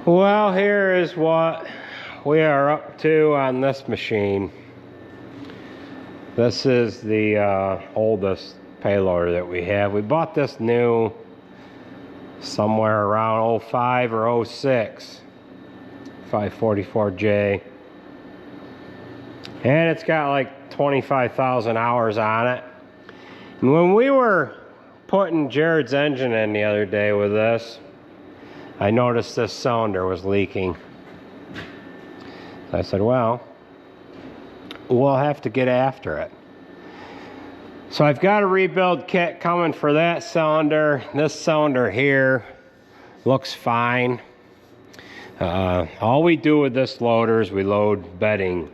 Well, here is what we are up to on this machine. This is the oldest payloader that we have. We bought this new somewhere around 05 or 06, 544J. And it's got like 25,000 hours on it. And when we were putting Jared's engine in the other day with this, I noticed this cylinder was leaking. So I said, well, we'll have to get after it. So I've got a rebuild kit coming for that cylinder. This cylinder here looks fine. All we do with this loader is we load bedding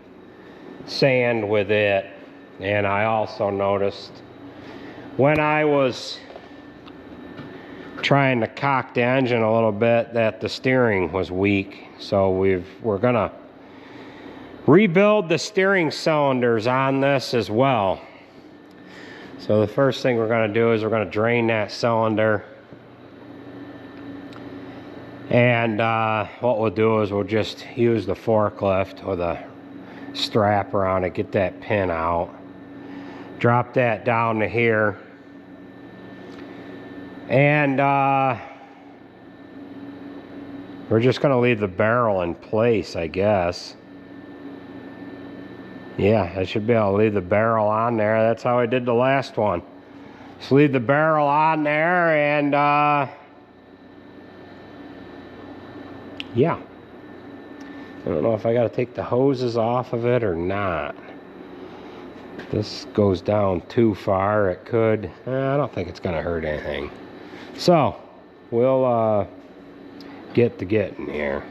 sand with it. And I also noticed when I was trying to cock the engine a little bit that the steering was weak. So we're gonna rebuild the steering cylinders on this as well. So the first thing we're gonna do is we're gonna drain that cylinder. And what we'll do is we'll just use the forklift with a strap around it, get that pin out, drop that down to here. And we're just going to leave the barrel in place, I guess. Yeah, I should be able to leave the barrel on there. That's how I did the last one. Just leave the barrel on there and yeah. I don't know if I got to take the hoses off of it or not. If this goes down too far, it could. I don't think it's going to hurt anything. So, we'll get to getting here.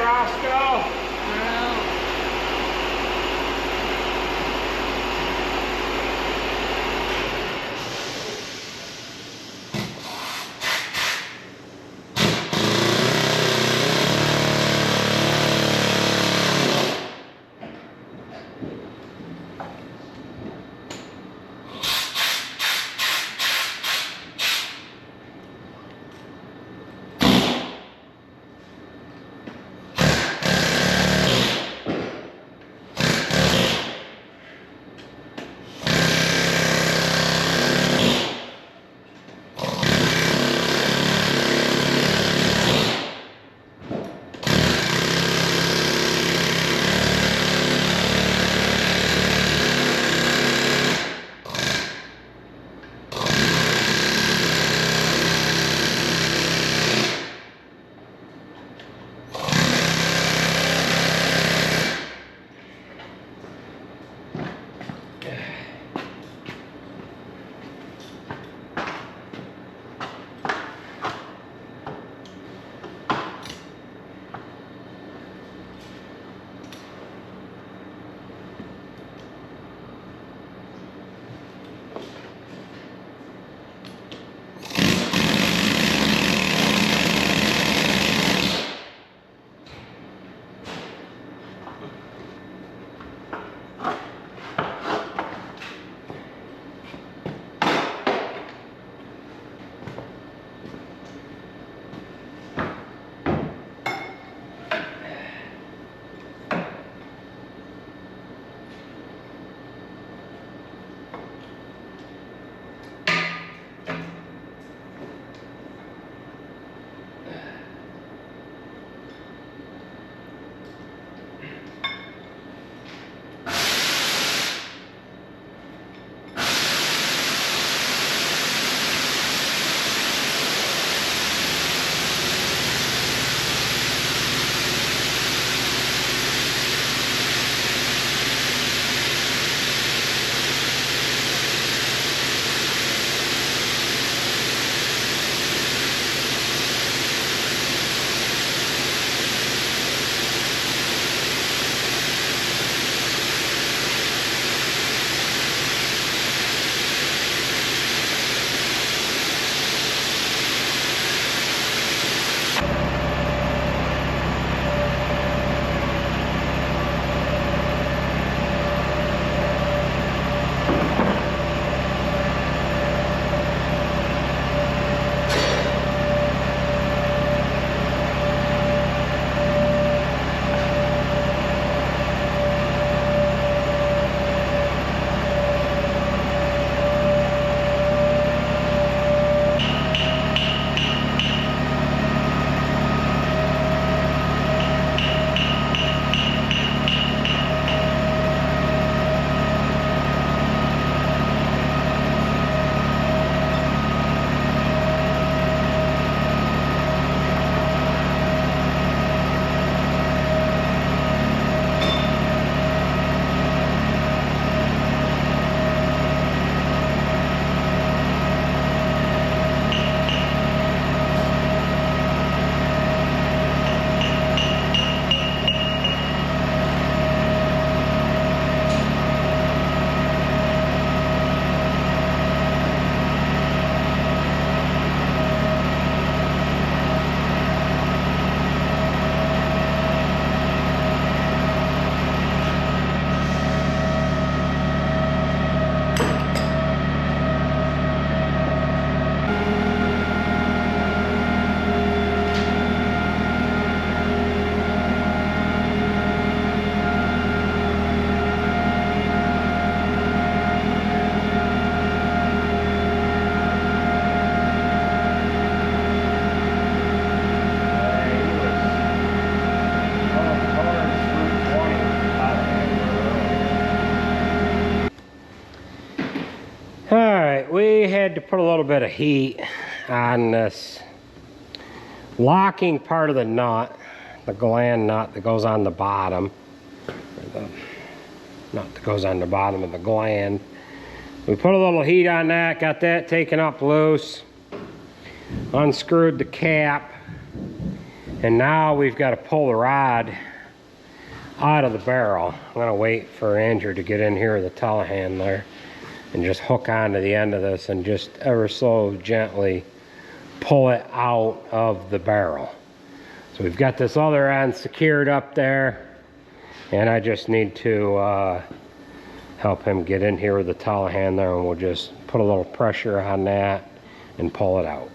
Roscoe? We had to put a little bit of heat on this locking part of the nut, the gland nut that goes on the bottom, or the nut that goes on the bottom of the gland. We put a little heat on that, got that taken up loose, unscrewed the cap, And now we've got to pull the rod out of the barrel. I'm gonna wait for Andrew to get in here with the telehandler and just hook onto the end of this and just ever so gently pull it out of the barrel. So we've got this other end secured up there, and I just need to help him get in here with the telehandler, and we'll just put a little pressure on that and pull it out.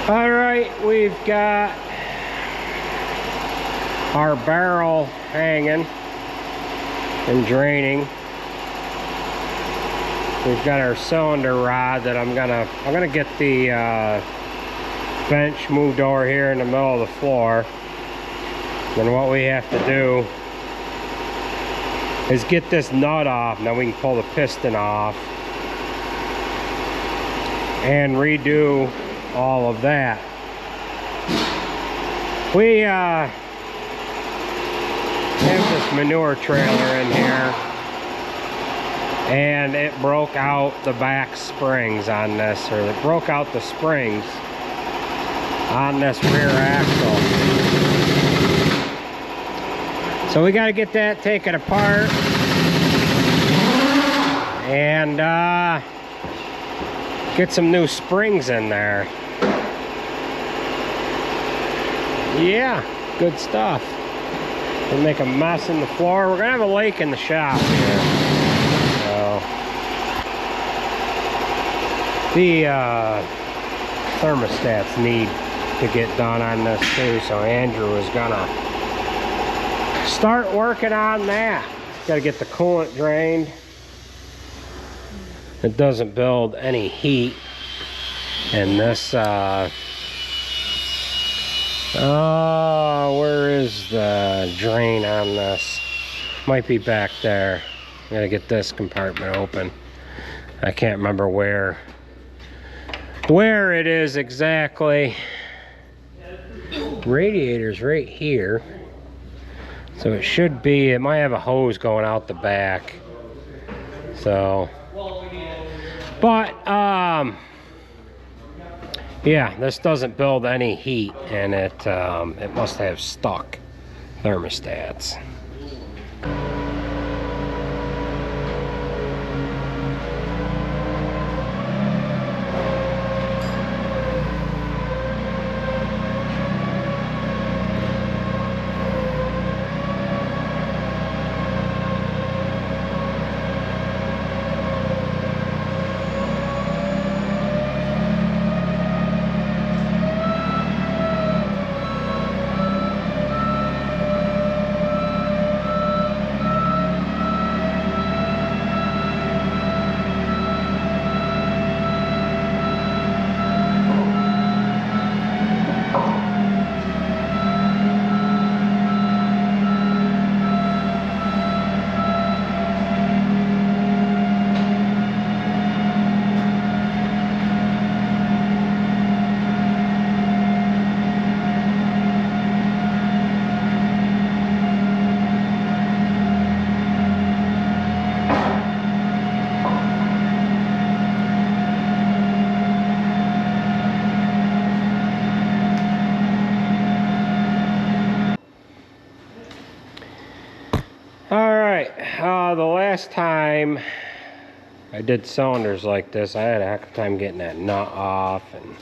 All right, we've got our barrel hanging and draining. We've got our cylinder rod that I'm gonna get the bench moved over here in the middle of the floor. Then what we have to do is get this nut off. Now we can pull the piston off and redo all of that. We have this manure trailer in here, and it broke out the back springs on this, or it broke out the springs on this rear axle. So we got to get that taken apart and get some new springs in there. Yeah, good stuff. We'll make a mess in the floor. We're gonna have a lake in the shop here. So the thermostats need to get done on this too. So Andrew is gonna start working on that. Got to get the coolant drained. It doesn't build any heat, and this where is the drain on this? Might be back there. I gotta get this compartment open. I can't remember where it is exactly. Radiator's right here, so it should be, it might have a hose going out the back. So but yeah, this doesn't build any heat, and it must have stuck thermostats. Alright, the last time I did cylinders like this, I had a heck of a time getting that nut off, and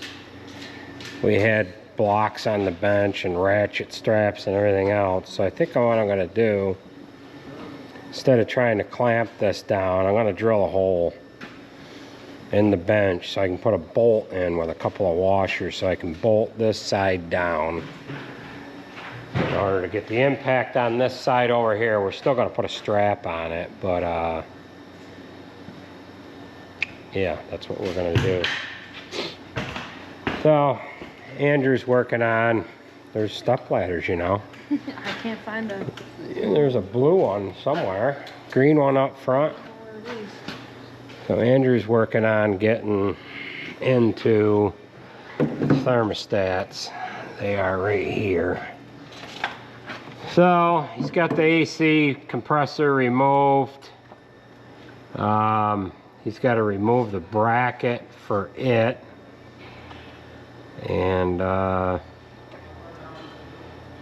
we had blocks on the bench and ratchet straps and everything else. So I think what I'm going to do, instead of trying to clamp this down, I'm going to drill a hole in the bench so I can put a bolt in with a couple of washers so I can bolt this side down. In order to get the impact on this side over here, we're still going to put a strap on it, but yeah, that's what we're going to do. So Andrew's working on, there's step ladders, you know. I can't find them. There's a blue one somewhere, green one up front. Where it is. So Andrew's working on getting into the thermostats. They are right here. So he's got the AC compressor removed. He's got to remove the bracket for it. And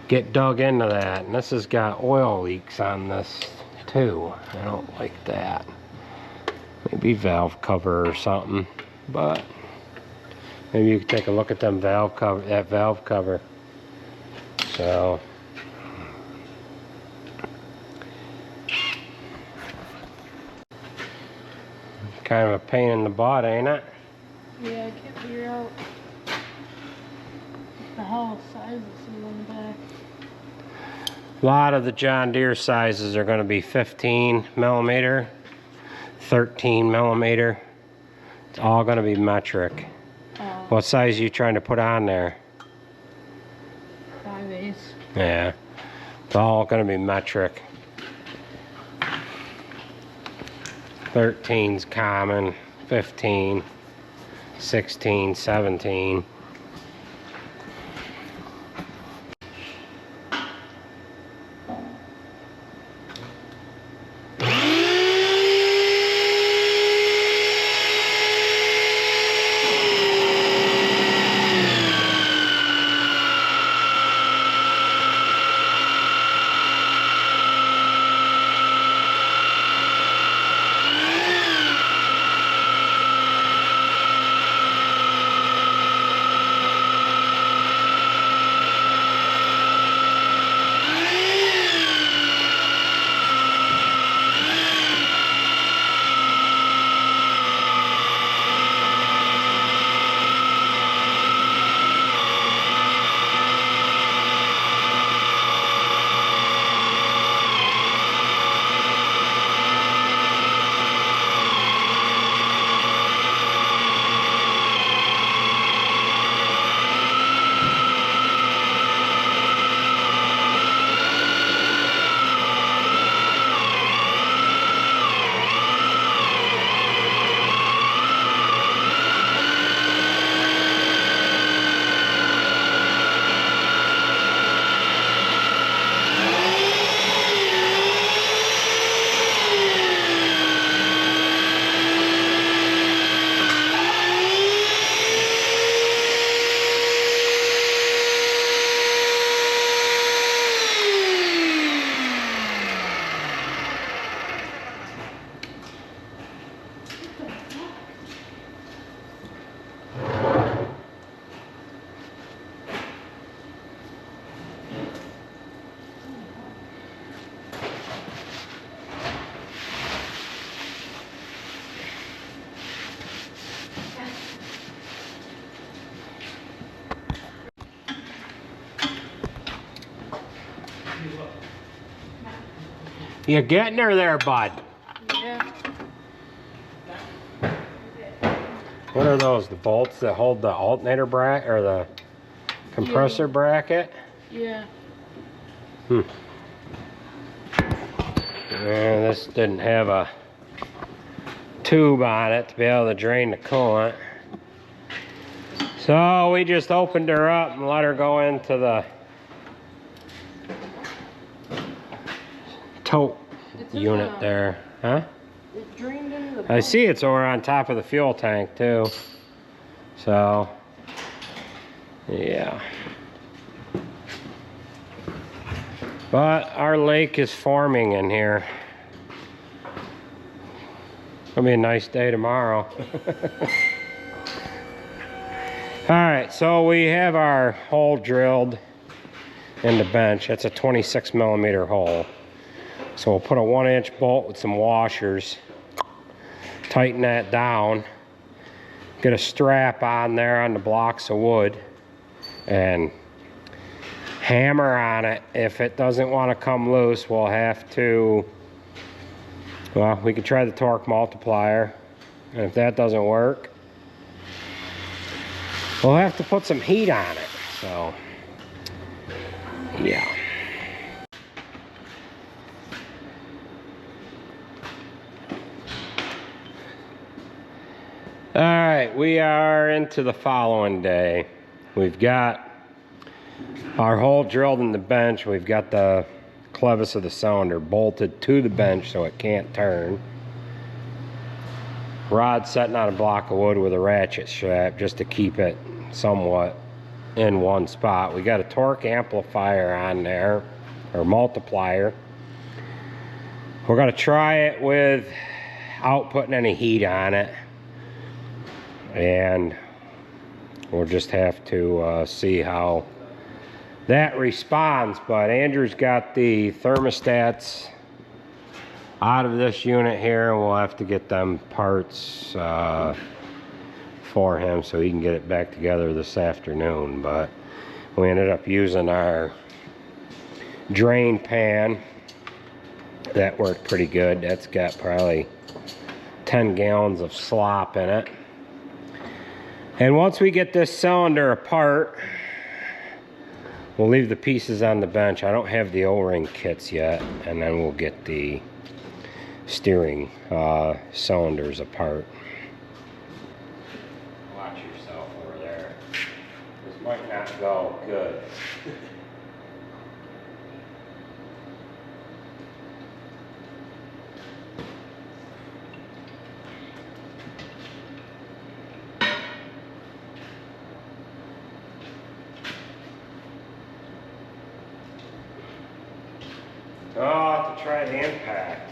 get dug into that. And this has got oil leaks on this too. I don't like that. Maybe valve cover or something, but maybe you could take a look at them valve cover. So kind of a pain in the butt, ain't it? Yeah, I can't figure out how size this is on the back. A lot of the John Deere sizes are going to be 15 millimeter, 13 millimeter. It's all going to be metric. What size are you trying to put on there? 5/8. Yeah, it's all going to be metric. 13's common, 15, 16, 17. You getting her there, bud? Yeah. What are those? The bolts that hold the alternator bracket or the compressor bracket? Yeah. And this didn't have a tube on it to be able to drain the coolant. So we just opened her up and let her go into the tote unit there. Huh? It drained into the I see it's over on top of the fuel tank too. So, yeah. But our lake is forming in here. It'll be a nice day tomorrow. Alright, so we have our hole drilled in the bench. That's a 26 millimeter hole. So we'll put a 1-inch bolt with some washers, tighten that down, get a strap on there on the blocks of wood, and hammer on it. If it doesn't want to come loose, we'll have to, well, we could try the torque multiplier, and if that doesn't work, we'll have to put some heat on it. So yeah. All right, we are into the following day. We've got our hole drilled in the bench. We've got the clevis of the cylinder bolted to the bench so it can't turn. Rod setting on a block of wood with a ratchet strap just to keep it somewhat in one spot. We got a torque amplifier on there, or multiplier. We're gonna try it without putting any heat on it, and we'll just have to see how that responds. But Andrew's got the thermostats out of this unit here, and we'll have to get them parts for him so he can get it back together this afternoon. But we ended up using our drain pan. That worked pretty good. That's got probably 10 gallons of slop in it. And once we get this cylinder apart, we'll leave the pieces on the bench. I don't have the O-ring kits yet, and then we'll get the steering cylinders apart. Watch yourself over there. This might not go good. Oh, I'll have to try the impact.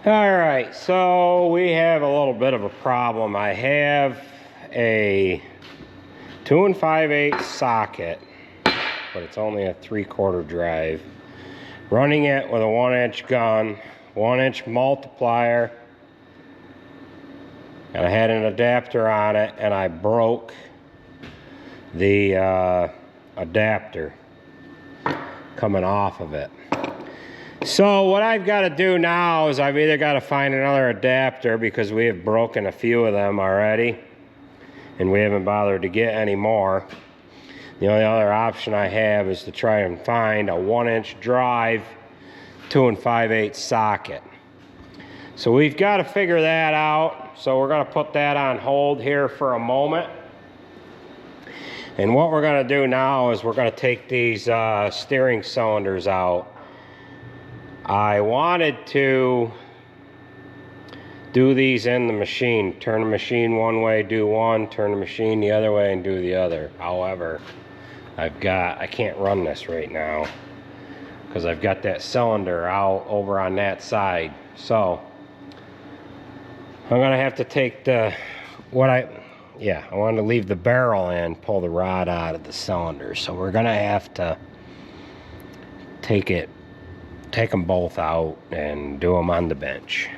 All right, so we have a little bit of a problem. I have a 2 5/8 socket, but it's only a 3/4 drive. Running it with a 1-inch gun, 1-inch multiplier, and I had an adapter on it, and I broke the adapter coming off of it. So what I've got to do now is I've either got to find another adapter, because we have broken a few of them already and we haven't bothered to get any more. The only other option I have is to try and find a 1-inch drive 2 5/8 socket. So we've got to figure that out. So we're going to put that on hold here for a moment. And what we're going to do now is we're going to take these steering cylinders out. I wanted to do these in the machine. Turn the machine one way, do one, turn the machine the other way and do the other. However, I can't run this right now because I've got that cylinder out over on that side. So I'm gonna have to take I wanted to leave the barrel in, pull the rod out of the cylinder. So we're gonna have to take them both out and do them on the bench.